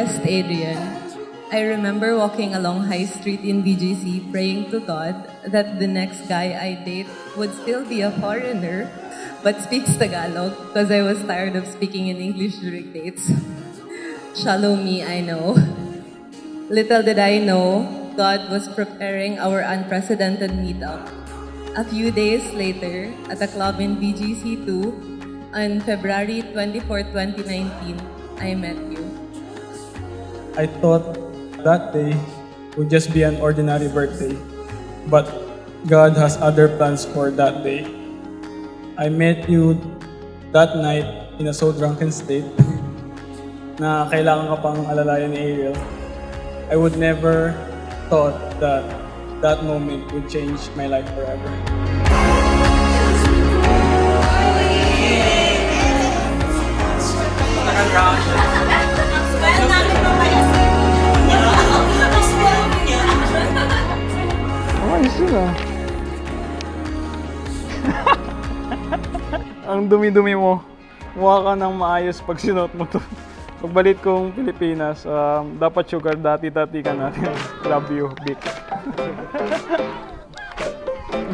dearest Adrian, I remember walking along High Street in BGC praying to God that the next guy I date would still be a foreigner but speaks Tagalog because I was tired of speaking in English during dates. Shallow me, I know. Little did I know, God was preparing our unprecedented meetup. A few days later, at a club in BGC2, on February 24, 2019, I met you. I thought that day would just be an ordinary birthday, but God has other plans for that day. I met you that night in a so drunken state na kailangan ka pang alalayan ni Ariel. I would never thought that that moment would change my life forever. Ayos yun ah. Ang dumi-dumi mo. Mukha ka nang maayos pag sinuot mo to. Pagbalik kong Pilipinas, dapat sugar dati-dati ka natin. Love you, Vic.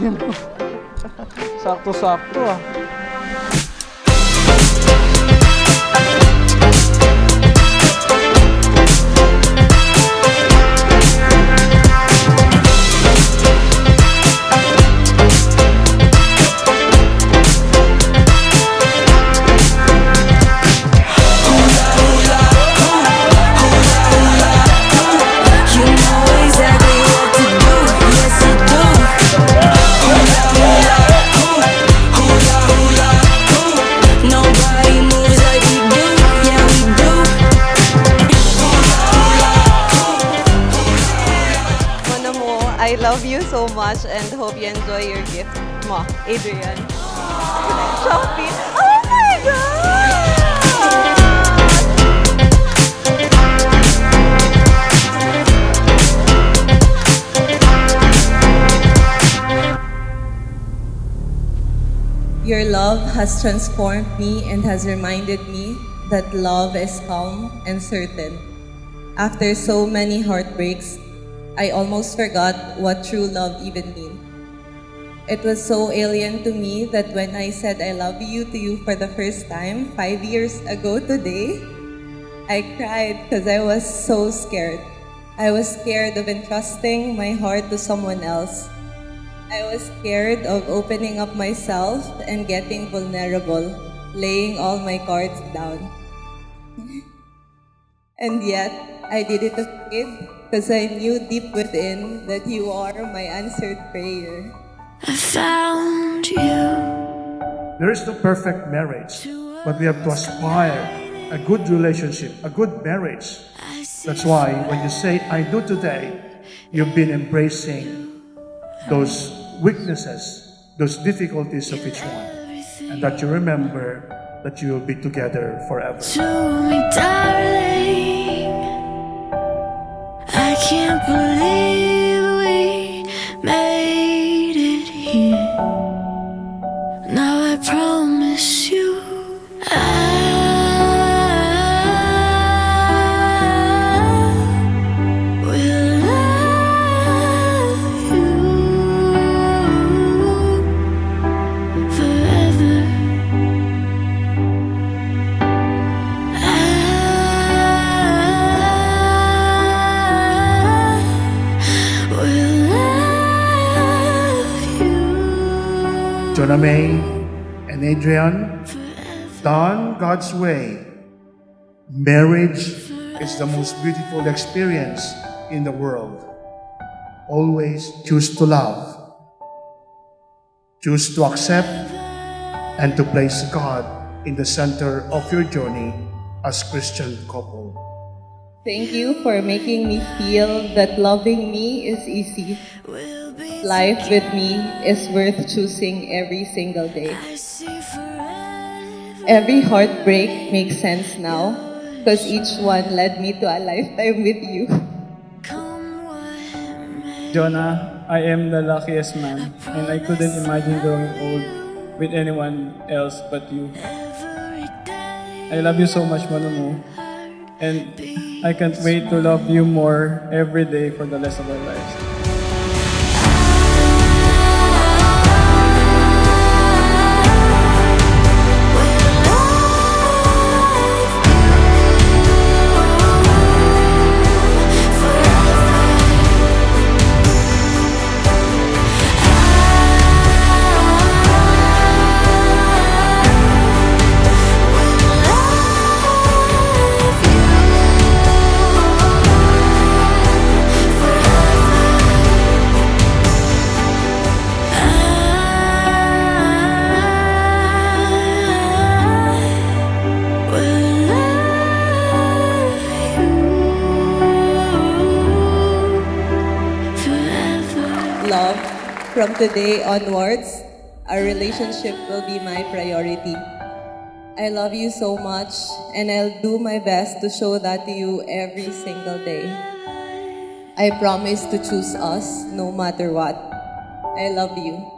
Yan. Sakto-sakto ah. I love you so much and hope you enjoy your gift. Mwah, Adrian. Shopee. Oh my God! Your love has transformed me and has reminded me that love is calm and certain. After so many heartbreaks, I almost forgot what true love even means. It was so alien to me that when I said I love you to you for the first time 5 years ago today, I cried because I was so scared. I was scared of entrusting my heart to someone else. I was scared of opening up myself and getting vulnerable, laying all my cards down. And yet, I did it afraid because I knew deep within that you are my answered prayer. I found you. There is no perfect marriage, but we have to aspire a good relationship, a good marriage. That's why when you say, I do today, you've been embracing those weaknesses, those difficulties of each one, and that you remember that you will be together forever. To me, darling, I can't believe we made it here. Now I promise you I will love you forever. Jonah May and Adrian, done God's way. Marriage is the most beautiful experience in the world. Always choose to love. Choose to accept and to place God in the center of your journey as Christian couple. Thank you for making me feel that loving me is easy. Life with me is worth choosing every single day. Every heartbreak makes sense now because each one led me to a lifetime with you. Jonah, I am the luckiest man, and I couldn't imagine growing old with anyone else but you. I love you so much, Manu mo. And I can't wait to love you more every day for the rest of our lives. Love, from today onwards, our relationship will be my priority. I love you so much, and I'll do my best to show that to you every single day. I promise to choose us no matter what. I love you.